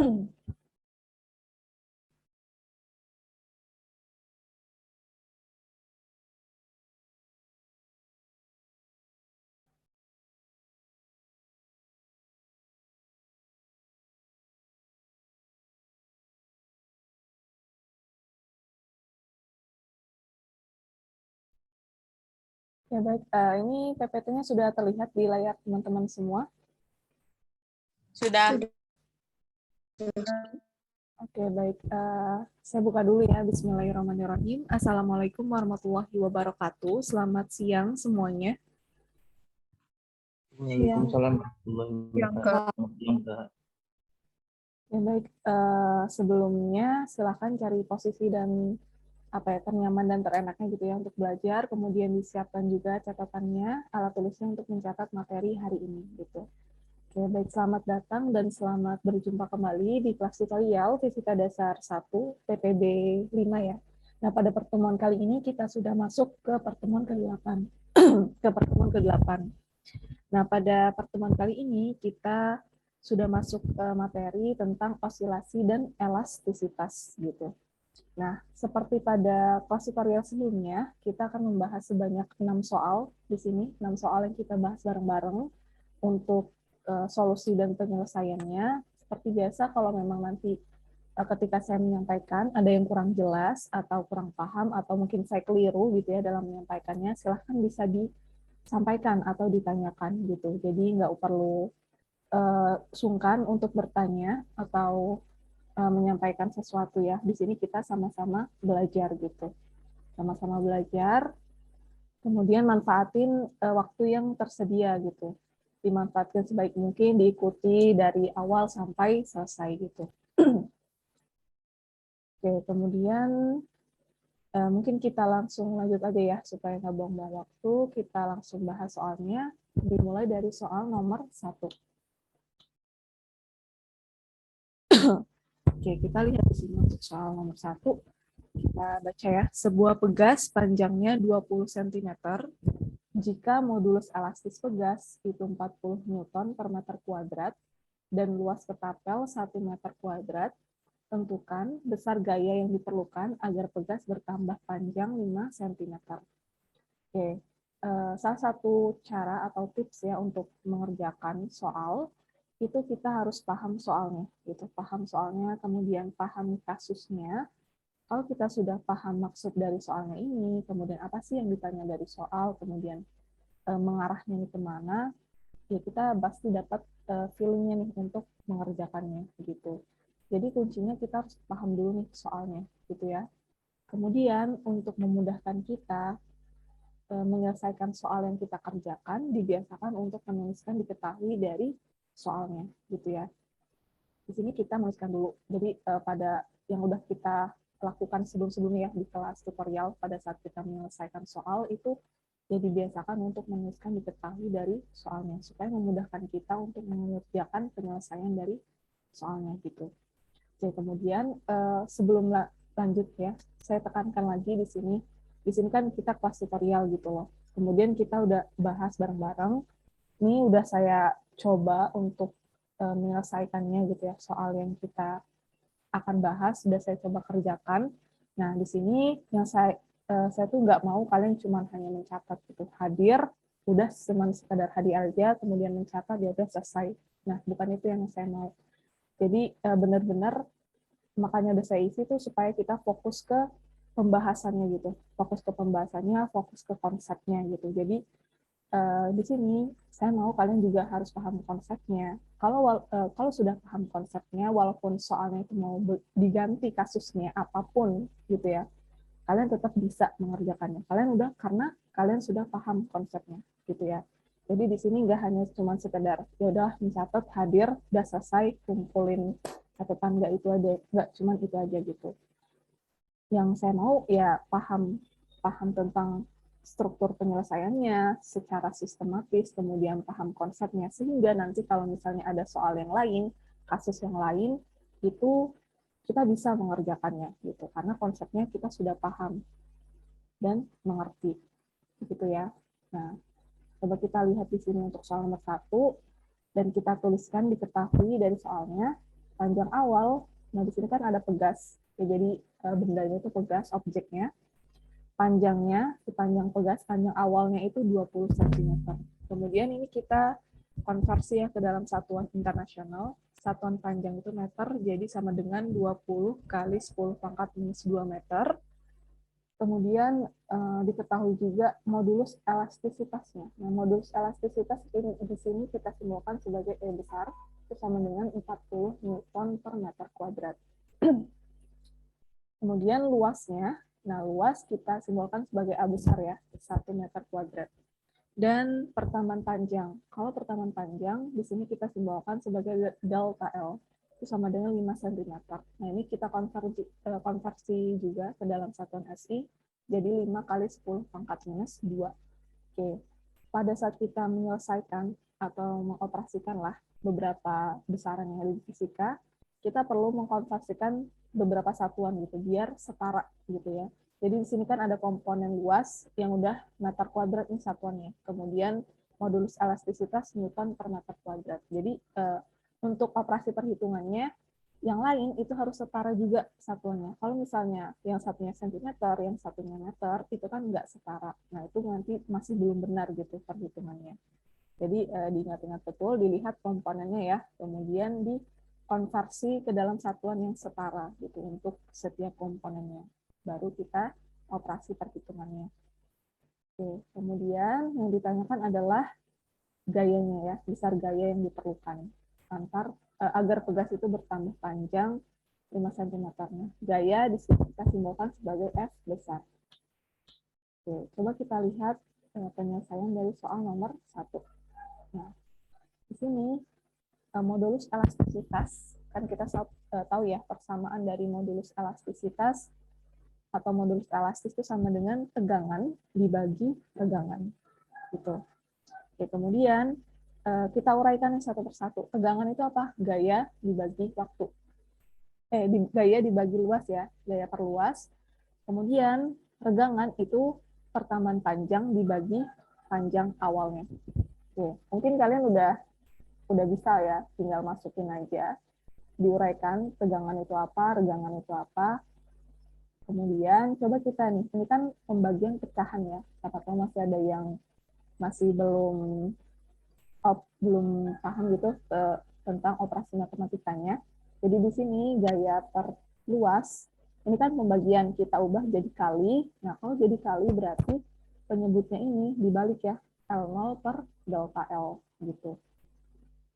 Ya baik, ini PPT-nya sudah terlihat di layar teman-teman semua. Sudah. Oke, baik. Saya buka dulu ya. Bismillahirrahmanirrahim. Assalamualaikum warahmatullahi wabarakatuh. Selamat siang semuanya. Waalaikumsalam warahmatullahi wabarakatuh. Ya baik. Sebelumnya silakan cari posisi dan ternyaman dan terenaknya gitu ya untuk belajar. Kemudian disiapkan juga catatannya, alat tulisnya untuk mencatat materi hari ini gitu. Oke, baik, selamat datang dan selamat berjumpa kembali di kelas tutorial Fisika Dasar 1 PPB 5 ya. Nah, pada pertemuan kali ini kita sudah masuk ke pertemuan ke-8. ke pertemuan ke-8. Nah, pada pertemuan kali ini kita sudah masuk ke materi tentang osilasi dan elastisitas gitu. Nah, seperti pada kelas tutorial sebelumnya, kita akan membahas sebanyak 6 soal di sini, 6 soal yang kita bahas bareng-bareng untuk solusi dan penyelesaiannya. Seperti biasa, kalau memang nanti ketika saya menyampaikan ada yang kurang jelas atau kurang paham atau mungkin saya keliru gitu ya dalam menyampaikannya, silahkan bisa disampaikan atau ditanyakan gitu. Jadi nggak perlu sungkan untuk bertanya atau menyampaikan sesuatu ya. Di sini kita sama-sama belajar gitu. Sama-sama belajar, kemudian manfaatin waktu yang tersedia gitu. Dimanfaatkan sebaik mungkin, diikuti dari awal sampai selesai gitu. Oke, kemudian mungkin kita langsung lanjut aja ya, supaya nggak buang-buang waktu, kita langsung bahas soalnya, dimulai dari soal nomor 1. Oke, kita lihat di sini untuk soal nomor 1. Kita baca ya, sebuah pegas panjangnya 20 cm, jika modulus elastis pegas itu 40 Newton per meter kuadrat, dan luas ketapel 1 meter kuadrat, tentukan besar gaya yang diperlukan agar pegas bertambah panjang 5 cm. Oke, salah satu cara atau tips ya untuk mengerjakan soal, itu kita harus paham soalnya, gitu. Paham soalnya, kemudian paham kasusnya. Kalau kita sudah paham maksud dari soalnya ini, kemudian apa sih yang ditanya dari soal, kemudian mengarahnya kemana, ya kita pasti dapat feeling-nya nih untuk mengerjakannya gitu. Jadi kuncinya kita harus paham dulu nih soalnya gitu ya. Kemudian untuk memudahkan kita menyelesaikan soal yang kita kerjakan, dibiasakan untuk menuliskan diketahui dari soalnya gitu ya. Di sini kita menuliskan dulu. Jadi pada yang udah kita lakukan sebelum-sebelumnya ya di kelas tutorial pada saat kita menyelesaikan soal itu jadi biasakan untuk menuliskan diketahui dari soalnya supaya memudahkan kita untuk mengerjakan penyelesaian dari soalnya gitu. Oke, kemudian sebelum lanjut ya, saya tekankan lagi di sini. Di sini kan kita kelas tutorial gitu loh. Kemudian kita udah bahas bareng-bareng. Ini udah saya coba untuk menyelesaikannya gitu ya, soal yang kita akan bahas sudah saya coba kerjakan. Nah, di sini yang saya tuh nggak mau kalian cuma hanya mencatat gitu, hadir, udah cuma sekadar hadir aja, kemudian mencatat, ya udah selesai. Nah, bukan itu yang saya mau. Jadi benar-benar makanya udah saya isi tuh supaya kita fokus ke pembahasannya gitu, fokus ke pembahasannya, fokus ke konsepnya gitu. Jadi di sini saya mau kalian juga harus paham konsepnya. Kalau sudah paham konsepnya, walaupun soalnya itu mau diganti kasusnya apapun gitu ya, kalian tetap bisa mengerjakannya. Kalian udah karena kalian sudah paham konsepnya gitu ya. Jadi di sini nggak hanya cuma sekedar ya udah mencatat hadir, udah selesai kumpulin catatan, nggak cuma itu aja gitu. Yang saya mau ya paham tentang struktur penyelesaiannya secara sistematis, kemudian paham konsepnya, sehingga nanti kalau misalnya ada soal yang lain, kasus yang lain, itu kita bisa mengerjakannya gitu, karena konsepnya kita sudah paham dan mengerti, gitu ya. Nah, coba kita lihat di sini untuk soal nomor 1, dan kita tuliskan diketahui dari soalnya, panjang awal, nah di sini kan ada pegas. Ya, jadi bendanya itu pegas, objeknya. Panjangnya, si panjang pegas, panjang awalnya itu 20 cm. Kemudian ini kita konversi ya ke dalam satuan internasional. Satuan panjang itu meter, jadi sama dengan 20 kali 10 pangkat minus 2 meter. Kemudian diketahui juga modulus elastisitasnya. Nah, modulus elastisitas ini di sini kita simbolkan sebagai E besar, itu sama dengan 40 Newton per meter kuadrat. Kemudian luasnya, nah luas kita simbolkan sebagai A besar ya, 1 meter kuadrat. Dan pertaman panjang. Kalau pertaman panjang, di sini kita simbolkan sebagai delta L, itu sama dengan 5 cm. Nah, ini kita konversi juga ke dalam satuan SI, jadi 5 kali 10 pangkat minus 2. Oke. Pada saat kita menyelesaikan atau mengoperasikan lah beberapa besaran yang ada di fisika, kita perlu mengkonversikan beberapa satuan gitu, biar setara gitu ya. Jadi di sini kan ada komponen luas yang udah meter kuadrat nih satuannya. Kemudian modulus elastisitas Newton per meter kuadrat. Jadi untuk operasi perhitungannya, yang lain itu harus setara juga satuannya. Kalau misalnya yang satunya sentimeter, yang satunya meter, itu kan nggak setara. Nah, itu nanti masih belum benar gitu perhitungannya. Jadi diingat-ingat betul, dilihat komponennya ya, kemudian dikonversi ke dalam satuan yang setara gitu untuk setiap komponennya. Baru kita operasi perhitungannya. Oke, kemudian yang ditanyakan adalah gayanya ya, besar gaya yang diperlukan agar pegas itu bertambah panjang 5 cm. Gaya di sini kita simbolkan sebagai F besar. Oke, coba kita lihat penyelesaian dari soal nomor 1. Nah, di sini modulus elastisitas, kan kita tahu ya persamaan dari modulus elastisitas atau modulus elastis itu sama dengan tegangan dibagi tegangan. Gitu. Oke, kemudian kita uraikan satu persatu. Tegangan itu apa? Gaya dibagi waktu. Gaya dibagi luas ya, gaya per luas. Kemudian regangan itu pertaman panjang dibagi panjang awalnya. Oke, mungkin kalian udah bisa ya, tinggal masukin aja. Diuraikan tegangan itu apa, regangan itu apa. Kemudian coba kita nih, ini kan pembagian pecahan ya. Siapa tahu masih ada yang masih belum paham gitu tentang operasi matematikanya. Jadi di sini gaya per luas, ini kan pembagian kita ubah jadi kali. Nah, kalau jadi kali berarti penyebutnya ini dibalik ya, L0 per delta L gitu.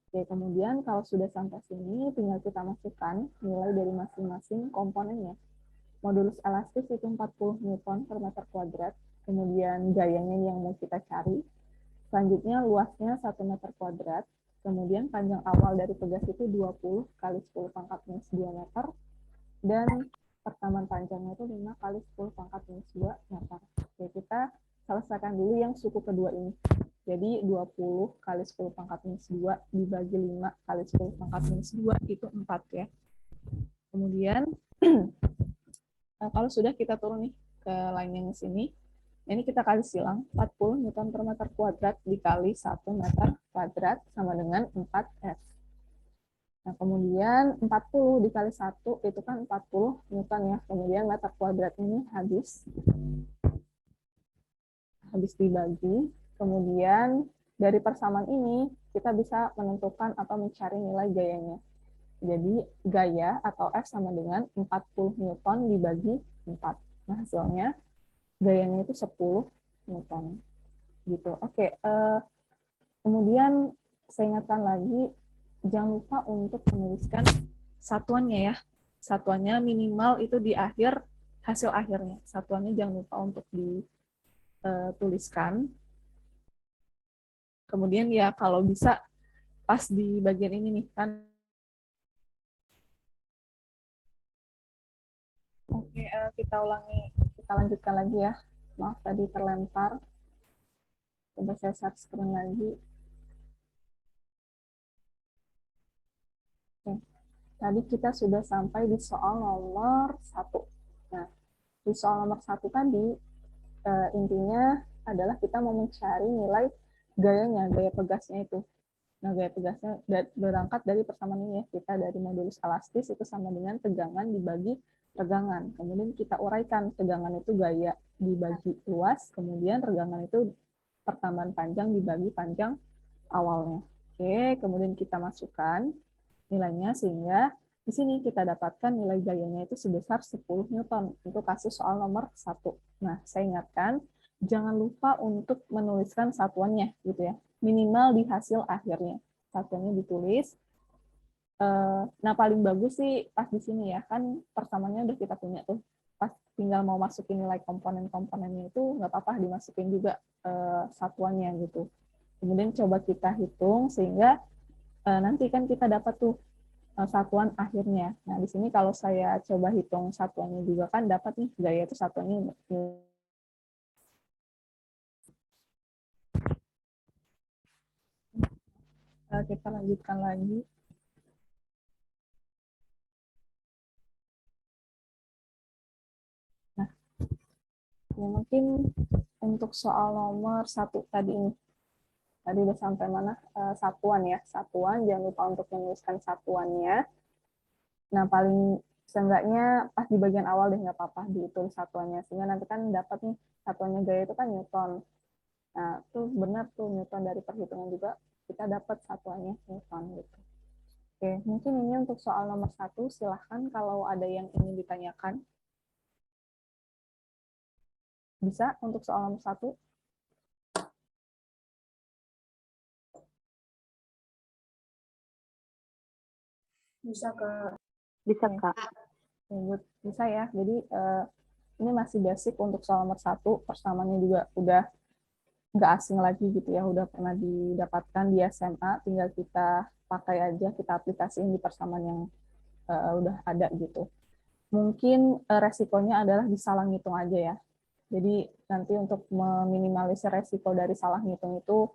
Oke, kemudian kalau sudah sampai sini, tinggal kita masukkan nilai dari masing-masing komponennya. Modulus elastis itu 40 Newton per meter kuadrat, kemudian gayanya yang mau kita cari. Selanjutnya luasnya 1 meter kuadrat, kemudian panjang awal dari pegas itu 20 kali 10 pangkat minus 2 meter, dan pertaman panjangnya itu 5 kali 10 pangkat minus 2 meter. Oke, kita selesaikan dulu yang suku kedua ini. Jadi 20 kali 10 pangkat minus 2 dibagi 5 kali 10 pangkat minus 2 itu 4 ya. Kemudian kalau sudah kita turun nih ke line yang sini, ini kita kali silang 40 Newton per meter kuadrat dikali 1 meter kuadrat sama dengan 4F. Nah, kemudian 40 dikali 1 itu kan 40 Newton ya. Kemudian meter kuadrat ini habis dibagi. Kemudian dari persamaan ini kita bisa menentukan atau mencari nilai gayanya. Jadi gaya atau F sama dengan 40 Newton dibagi 4. Nah, hasilnya gayanya itu 10 Newton. Gitu. Oke, kemudian saya ingatkan lagi, jangan lupa untuk menuliskan satuannya ya. Satuannya minimal itu di akhir hasil akhirnya. Satuannya jangan lupa untuk dituliskan. Kemudian ya kalau bisa pas di bagian ini nih kan. Oke, kita lanjutkan lagi ya. Maaf tadi terlempar. Coba saya share screen lagi. Oke. Tadi kita sudah sampai di soal nomor 1. Nah, di soal nomor 1 tadi intinya adalah kita mau mencari nilai gayanya, gaya pegasnya itu. Nah, gaya tegasnya berangkat dari persamaan ini ya, kita dari modulus elastis itu sama dengan tegangan dibagi regangan. Kemudian kita uraikan tegangan itu gaya dibagi luas, kemudian regangan itu pertambahan panjang dibagi panjang awalnya. Oke, kemudian kita masukkan nilainya sehingga di sini kita dapatkan nilai gayanya itu sebesar 10 Newton untuk kasus soal nomor 1. Nah, saya ingatkan, jangan lupa untuk menuliskan satuannya gitu ya. Minimal di hasil akhirnya. Satuannya ditulis. Nah, paling bagus sih pas di sini ya. Kan persamaannya udah kita punya tuh. Pas tinggal mau masukin nilai komponen-komponennya itu nggak apa-apa dimasukin juga satuannya gitu. Kemudian coba kita hitung sehingga nanti kan kita dapat tuh satuan akhirnya. Nah, di sini kalau saya coba hitung satuannya juga kan dapat nih gaya itu satuannya. Kita lanjutkan lagi. Nah, ya mungkin untuk soal nomor 1 tadi ini. Tadi udah sampai mana? Satuan ya. Satuan, jangan lupa untuk menuliskan satuannya. Nah, paling seenggaknya pas di bagian awal deh, nggak apa-apa ditulis satuannya. Sehingga nanti kan dapat nih, satuannya gaya itu kan Newton. Nah, itu benar tuh Newton dari perhitungan juga, kita dapat satuannya Newton gitu. Oke, mungkin ini untuk soal nomor 1. Silahkan kalau ada yang ingin ditanyakan. Bisa untuk soal nomor 1. Bisa, Kak. Bisa, Kak. Bisa ya. Jadi ini masih basic untuk soal nomor 1. Persamaannya juga udah nggak asing lagi gitu ya. Udah pernah didapatkan di SMA. Tinggal kita pakai aja, kita aplikasiin di persamaan yang udah ada gitu. Mungkin resikonya adalah disalah ngitung aja ya. Jadi nanti untuk meminimalisir resiko dari salah ngitung itu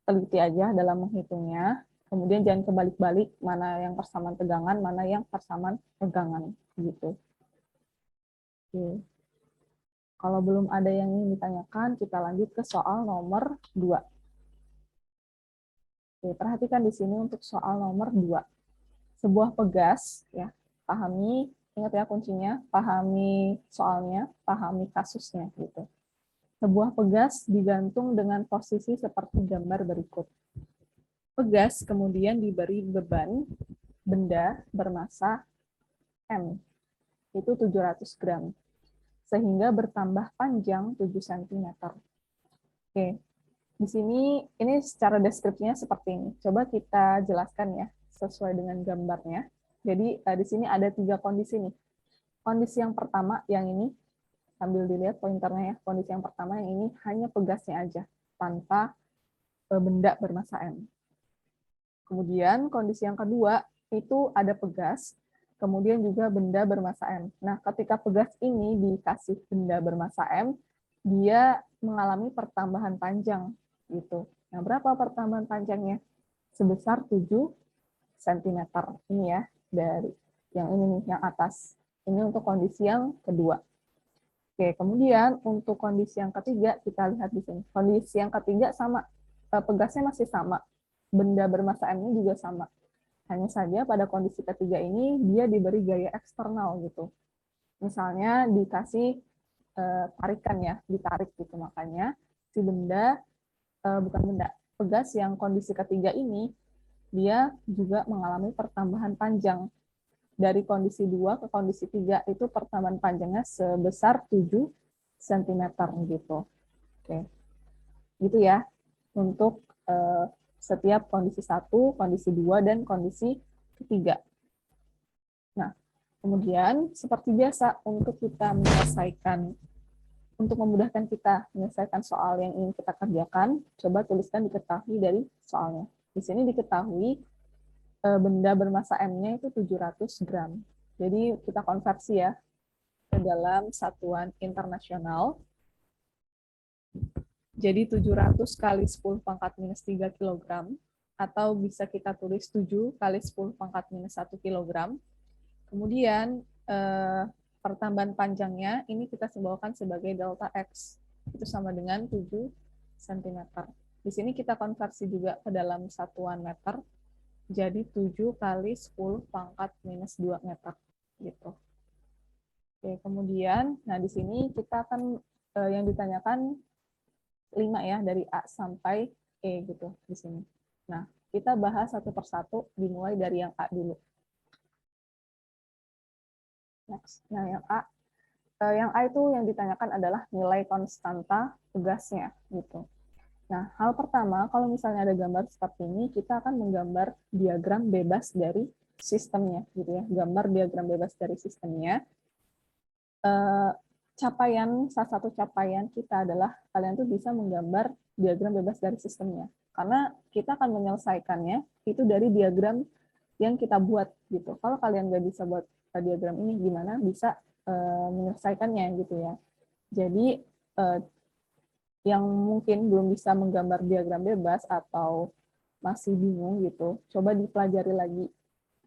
teliti aja dalam menghitungnya. Kemudian jangan kebalik-balik mana yang persamaan tegangan, mana yang persamaan regangan gitu. Oke. Kalau belum ada yang ingin ditanyakan, kita lanjut ke soal nomor 2. Oke, perhatikan di sini untuk soal nomor 2. Sebuah pegas, ya, pahami, ingat ya kuncinya, pahami soalnya, pahami kasusnya gitu. Sebuah pegas digantung dengan posisi seperti gambar berikut. Pegas kemudian diberi beban benda bermasa M, itu 700 gram, sehingga bertambah panjang 7 cm. Oke, di sini ini secara deskripsinya seperti ini. Coba kita jelaskan ya, sesuai dengan gambarnya. Jadi di sini ada 3 kondisi nih. Kondisi yang pertama, yang ini, sambil dilihat pointernya ya, kondisi yang pertama yang ini hanya pegasnya aja, tanpa benda bermasa M. Kemudian kondisi yang kedua, itu ada pegas, kemudian juga benda bermasa M. Nah, ketika pegas ini dikasih benda bermasa M, dia mengalami pertambahan panjang gitu. Nah, berapa pertambahan panjangnya? Sebesar 7 cm. Ini ya, dari yang ini nih, yang atas. Ini untuk kondisi yang kedua. Oke, kemudian untuk kondisi yang ketiga, kita lihat di sini. Kondisi yang ketiga sama, pegasnya masih sama. Benda bermasa M-nya juga sama. Hanya saja pada kondisi ketiga ini, dia diberi gaya eksternal gitu. Misalnya dikasih tarikan ya, ditarik gitu. Makanya si benda, bukan benda, pegas yang kondisi ketiga ini, dia juga mengalami pertambahan panjang. Dari kondisi 2 ke kondisi 3 itu pertambahan panjangnya sebesar 7 cm gitu. Oke. Gitu ya untuk setiap kondisi 1, kondisi 2 dan kondisi ketiga. Nah, kemudian seperti biasa untuk kita menyelesaikan, untuk memudahkan kita menyelesaikan soal yang ingin kita kerjakan, coba tuliskan diketahui dari soalnya. Di sini diketahui benda bermasa M-nya itu 700 gram. Jadi kita konversi ya ke dalam satuan internasional. Jadi 700 kali 10 pangkat minus 3 kg, atau bisa kita tulis 7 kali 10 pangkat minus 1 kg. Kemudian pertambahan panjangnya ini kita simbolkan sebagai delta X. Itu sama dengan 7 cm. Di sini kita konversi juga ke dalam satuan meter, jadi 7 kali 10 pangkat minus 2 meter. Gitu. Oke, kemudian, nah di sini kita akan, yang ditanyakan 5 ya, dari A sampai E gitu di sini. Nah, kita bahas satu persatu, dimulai dari yang A dulu. Next. Nah, yang A itu yang ditanyakan adalah nilai konstanta pegasnya gitu. Nah, hal pertama, kalau misalnya ada gambar seperti ini, kita akan menggambar diagram bebas dari sistemnya, gitu ya. Gambar diagram bebas dari sistemnya. Salah satu capaian kita adalah kalian tuh bisa menggambar diagram bebas dari sistemnya. Karena kita akan menyelesaikannya itu dari diagram yang kita buat, gitu. Kalau kalian nggak bisa buat diagram ini, gimana bisa menyelesaikannya, gitu ya. Jadi, yang mungkin belum bisa menggambar diagram bebas atau masih bingung gitu, coba dipelajari lagi,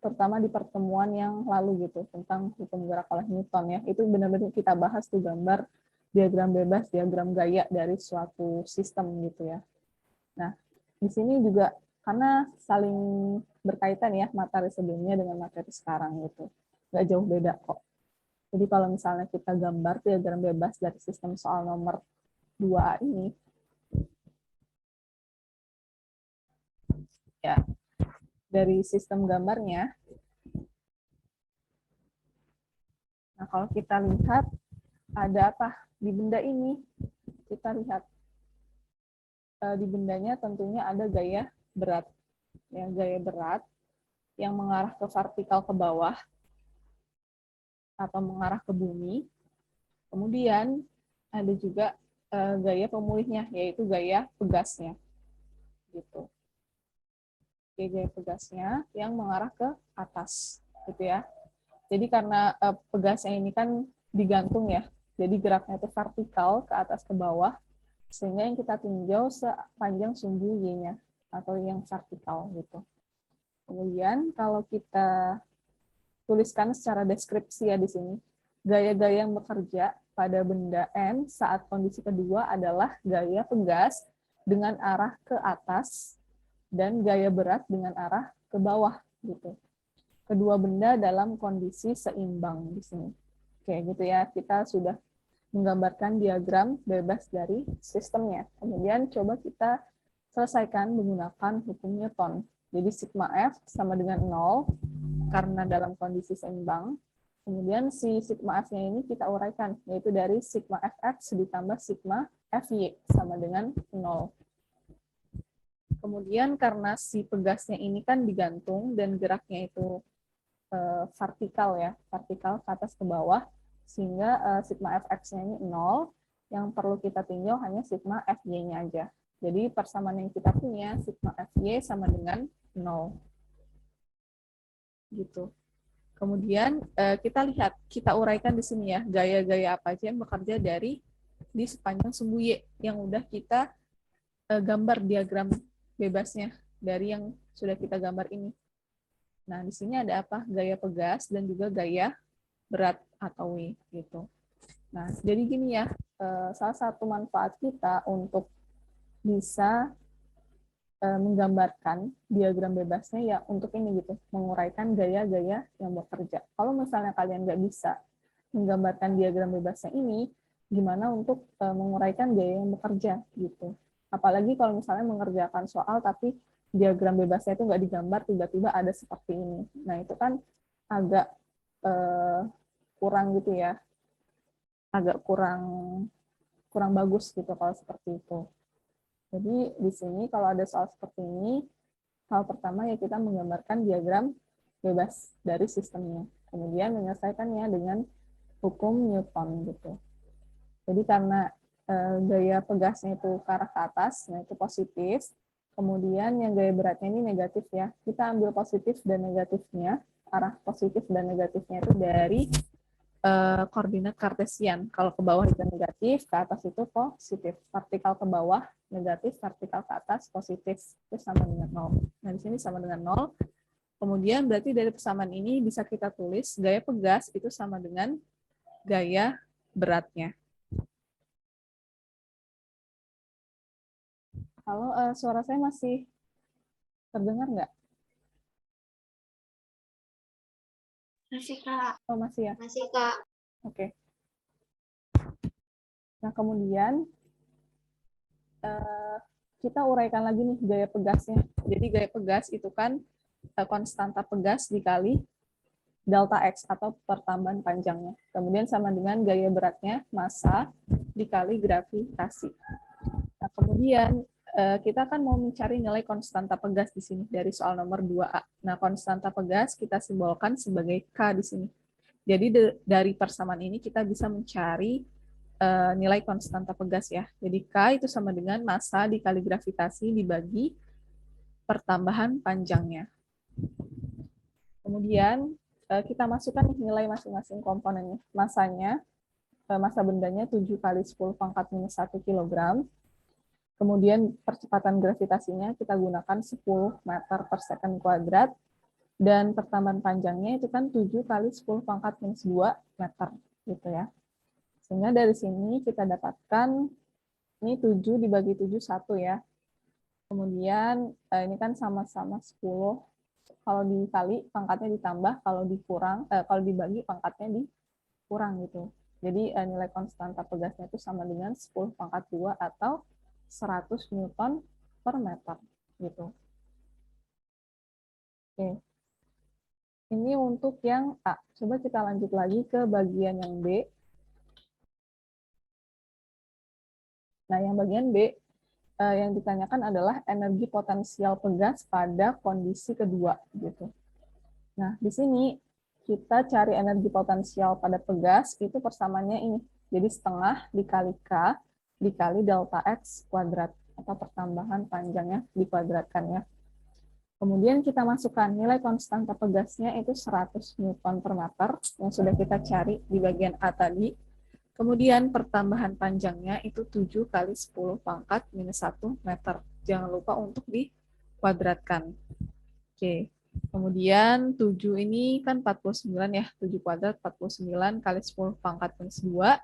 terutama di pertemuan yang lalu gitu, tentang hukum gerak oleh Newton ya. Itu benar-benar kita bahas tuh gambar diagram bebas, diagram gaya dari suatu sistem gitu ya. Nah, di sini juga karena saling berkaitan ya materi sebelumnya dengan materi sekarang gitu. Nggak jauh beda kok. Jadi kalau misalnya kita gambar diagram bebas dari sistem soal nomor 2A ini, ya, dari sistem gambarnya. Nah, kalau kita lihat ada apa di benda ini, kita lihat di bendanya tentunya ada gaya berat. Ya, gaya berat yang mengarah ke vertikal ke bawah atau mengarah ke bumi. Kemudian ada juga gaya pemulihnya, yaitu gaya pegasnya. Gitu. Gaya pegasnya yang mengarah ke atas, gitu ya. Jadi karena pegasnya ini kan digantung ya, jadi geraknya itu vertikal ke atas ke bawah, sehingga yang kita tinjau sepanjang sumbu Y-nya, atau yang vertikal gitu. Kemudian kalau kita tuliskan secara deskripsi ya di sini, gaya-gaya yang bekerja pada benda M saat kondisi kedua adalah gaya pegas dengan arah ke atas dan gaya berat dengan arah ke bawah gitu. Kedua benda dalam kondisi seimbang di sini. Oke, gitu ya. Kita sudah menggambarkan diagram bebas dari sistemnya. Kemudian coba kita selesaikan menggunakan hukum Newton. Jadi sigma F sama dengan 0 karena dalam kondisi seimbang. Kemudian si sigma F-nya ini kita uraikan, yaitu dari sigma Fx ditambah sigma Fy sama dengan 0. Kemudian karena si pegasnya ini kan digantung dan geraknya itu vertikal ya, vertikal ke atas ke bawah, sehingga sigma Fx-nya ini 0, yang perlu kita tinjau hanya sigma Fy-nya aja. Jadi persamaan yang kita punya, sigma Fy sama dengan 0. Gitu. Kemudian kita lihat, kita uraikan di sini ya, gaya-gaya apa aja yang bekerja di sepanjang sumbu Y, yang udah kita gambar diagram bebasnya dari yang sudah kita gambar ini. Nah, di sini ada apa? Gaya pegas dan juga gaya berat atau W gitu. Nah, jadi gini ya, salah satu manfaat kita untuk bisa menggambarkan diagram bebasnya ya untuk ini gitu, menguraikan gaya-gaya yang bekerja. Kalau misalnya kalian nggak bisa menggambarkan diagram bebasnya ini, gimana untuk menguraikan gaya yang bekerja gitu. Apalagi kalau misalnya mengerjakan soal tapi diagram bebasnya itu nggak digambar, tiba-tiba ada seperti ini. Nah, itu kan agak kurang gitu ya, agak kurang bagus gitu kalau seperti itu. Jadi di sini kalau ada soal seperti ini, hal pertama ya kita menggambarkan diagram bebas dari sistemnya. Kemudian menyelesaikannya dengan hukum Newton gitu. Jadi karena gaya pegasnya itu ke arah ke atas, nah itu positif. Kemudian yang gaya beratnya ini negatif ya. Kita ambil positif dan negatifnya, arah positif dan negatifnya itu dari koordinat kartesian. Kalau ke bawah itu negatif, ke atas itu positif. Vertikal ke bawah negatif, vertikal ke atas positif. Itu sama dengan 0. Nah, di sini sama dengan 0. Kemudian berarti dari persamaan ini bisa kita tulis gaya pegas itu sama dengan gaya beratnya. Halo, suara saya masih terdengar nggak? Masih, Kak. Oh, masih ya? Masih, Kak. Oke. Nah, kemudian kita uraikan lagi nih gaya pegasnya. Jadi gaya pegas itu kan konstanta pegas dikali delta X atau pertambahan panjangnya. Kemudian sama dengan gaya beratnya, massa dikali gravitasi. Nah, kemudian kita kan mau mencari nilai konstanta pegas di sini dari soal nomor 2A. Nah, konstanta pegas kita simbolkan sebagai K di sini. Jadi dari persamaan ini kita bisa mencari nilai konstanta pegas ya. Jadi K itu sama dengan massa dikali gravitasi dibagi pertambahan panjangnya. Kemudian kita masukkan nilai masing-masing komponennya. Massanya, massa bendanya 7 kali 10 pangkat minus 1 kg. Kemudian percepatan gravitasinya kita gunakan 10 meter per second kuadrat. Dan pertambahan panjangnya itu kan 7 kali 10 pangkat minus 2 meter. Gitu ya. Sehingga dari sini kita dapatkan, ini 7 dibagi 7, 1 ya. Kemudian ini kan sama-sama 10. Kalau dikali, pangkatnya ditambah. Kalau dikurang, kalau dibagi, pangkatnya dikurang gitu. Jadi nilai konstanta pegasnya itu sama dengan 10 pangkat 2 atau 100 Newton per meter. Gitu. Oke. Ini untuk yang A. Coba kita lanjut lagi ke bagian yang B. Nah, yang bagian B, yang ditanyakan adalah energi potensial pegas pada kondisi kedua. Gitu. Nah, di sini kita cari energi potensial pada pegas, itu persamaannya ini. Jadi setengah dikali K dikali delta X kuadrat, atau pertambahan panjangnya dikuadratkan ya. Kemudian kita masukkan nilai konstanta pegasnya itu 100 Newton per meter, yang sudah kita cari di bagian A tadi. Kemudian pertambahan panjangnya itu 7 kali 10 pangkat minus 1 meter. Jangan lupa untuk dikuadratkan. Oke. Kemudian 7 ini kan 49 ya. 7 kuadrat 49 kali 10 pangkat minus 2.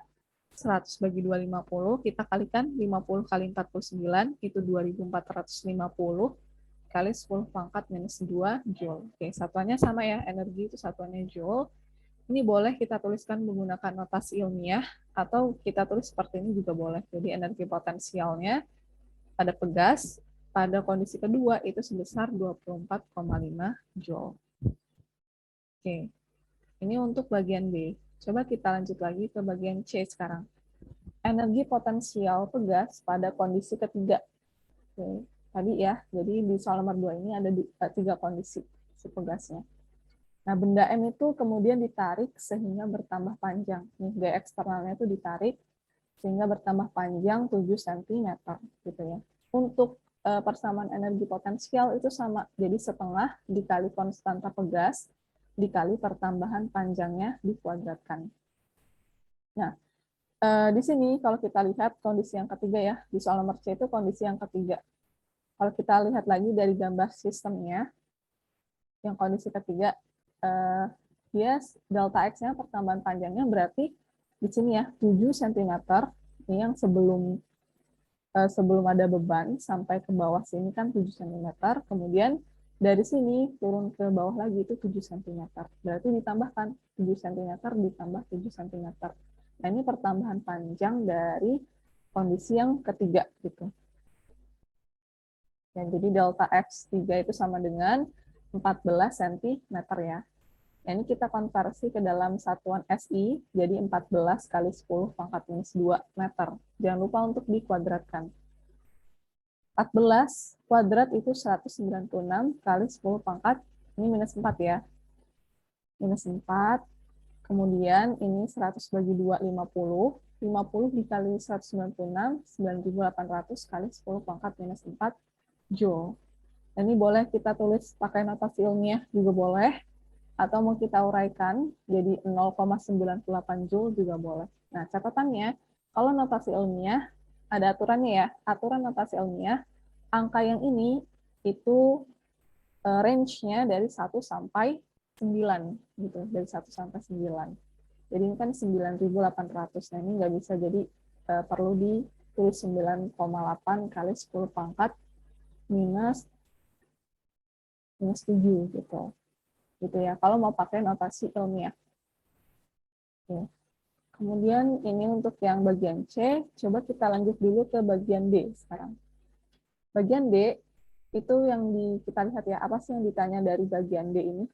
100 bagi 2, 50. Kita kalikan 50 kali 49, itu 2450 kali 10 pangkat minus 2 Joule. Oke, satuannya sama ya. Energi itu satuannya Joule. Ini boleh kita tuliskan menggunakan notasi ilmiah, atau kita tulis seperti ini juga boleh. Jadi energi potensialnya pada pegas pada kondisi kedua itu sebesar 24,5 Joule. Oke, ini untuk bagian B. Coba kita lanjut lagi ke bagian C sekarang. Energi potensial pegas pada kondisi ketiga. Oke, tadi ya, jadi di soal nomor 2 ini ada 3 kondisi si pegasnya. Nah, benda M itu kemudian ditarik sehingga bertambah panjang. Nih, gaya eksternalnya itu ditarik sehingga bertambah panjang 7 cm. Gitu ya. Untuk persamaan energi potensial itu sama. Jadi setengah dikali konstanta pegas dikali pertambahan panjangnya dikuadratkan. Nah, di sini kalau kita lihat kondisi yang ketiga ya, di soal nomor C itu kondisi yang ketiga. Kalau kita lihat lagi dari gambar sistemnya, yang kondisi ketiga, dia delta X-nya pertambahan panjangnya berarti di sini ya 7 cm, ini yang sebelum ada beban sampai ke bawah sini kan 7 cm, kemudian dari sini turun ke bawah lagi itu 7 cm. Berarti ditambahkan 7 cm ditambah 7 cm. Nah, ini pertambahan panjang dari kondisi yang ketiga gitu. Ya, jadi delta X3 itu sama dengan 14 cm ya. Nah, ini kita konversi ke dalam satuan SI, jadi 14 kali 10 pangkat minus 2 meter. Jangan lupa untuk dikuadratkan. 14 kuadrat itu 196 kali 10 pangkat, ini minus 4 ya. Minus 4, kemudian ini 100 bagi 2, 50. 50 dikali 196, 9.800 kali 10 pangkat minus 4 Joule. Nah, ini boleh kita tulis pakai notasi ilmiah juga boleh, atau mau kita uraikan jadi 0,98 Joule juga boleh. Nah, catatannya, kalau notasi ilmiah, ada aturannya ya, aturan notasi ilmiah, angka yang ini itu range-nya dari 1 sampai 9, gitu, dari 1 sampai 9. Jadi ini kan 9.800, nah ini nggak bisa, jadi perlu tulis 9,8 kali 10 pangkat minus 7 gitu. Gitu ya, kalau mau pakai notasi ilmiah. Oke. Kemudian ini untuk yang bagian C, coba kita lanjut dulu ke bagian D sekarang. Bagian D, itu yang kita lihat ya, apa sih yang ditanya dari bagian D ini?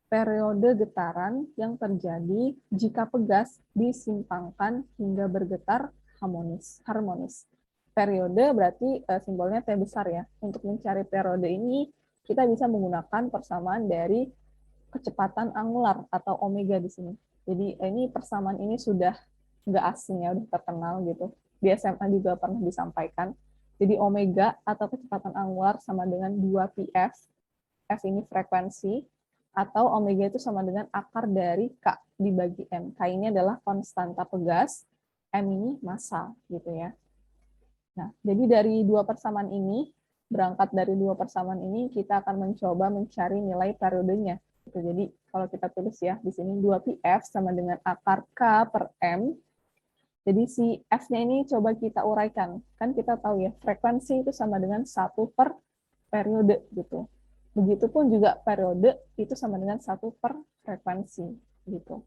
Periode getaran yang terjadi jika pegas disimpangkan hingga bergetar harmonis. Periode berarti simbolnya T besar ya. Untuk mencari periode ini, kita bisa menggunakan persamaan dari kecepatan angular atau omega di sini. Jadi ini persamaan ini sudah nggak asing ya, udah terkenal gitu. Di SMA juga pernah disampaikan. Jadi omega atau kecepatan angular sama dengan 2πf. F ini frekuensi, atau omega itu sama dengan akar dari K dibagi M. K ini adalah konstanta pegas, M ini massa gitu ya. Nah, jadi dari dua persamaan ini, berangkat dari dua persamaan ini, kita akan mencoba mencari nilai periodenya. Jadi kalau kita tulis ya, di sini 2πf sama dengan akar K per M. Jadi si F-nya ini coba kita uraikan. Kan kita tahu ya, frekuensi itu sama dengan 1 per periode gitu. Begitupun juga periode itu sama dengan 1 per frekuensi gitu.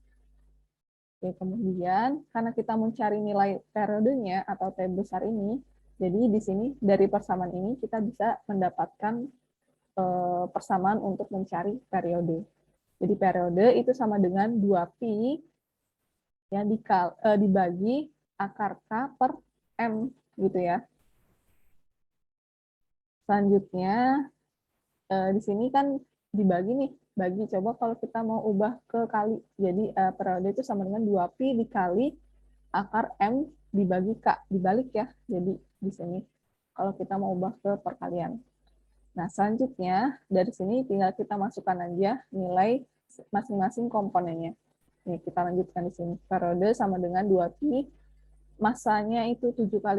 Oke, kemudian karena kita mencari nilai periodenya atau T besar ini, jadi di sini dari persamaan ini kita bisa mendapatkan persamaan untuk mencari periode. Jadi periode itu sama dengan 2π yang dibagi akar K per M gitu ya. Selanjutnya di sini kan dibagi nih, bagi coba kalau kita mau ubah ke kali. Jadi periode itu sama dengan 2π dikali akar M dibagi K, dibalik ya. Jadi di sini kalau kita mau ubah ke perkalian. Nah, selanjutnya dari sini tinggal kita masukkan aja nilai masing-masing komponennya. Nih, kita lanjutkan di sini. Periode sama dengan 2π, massanya itu 7 kali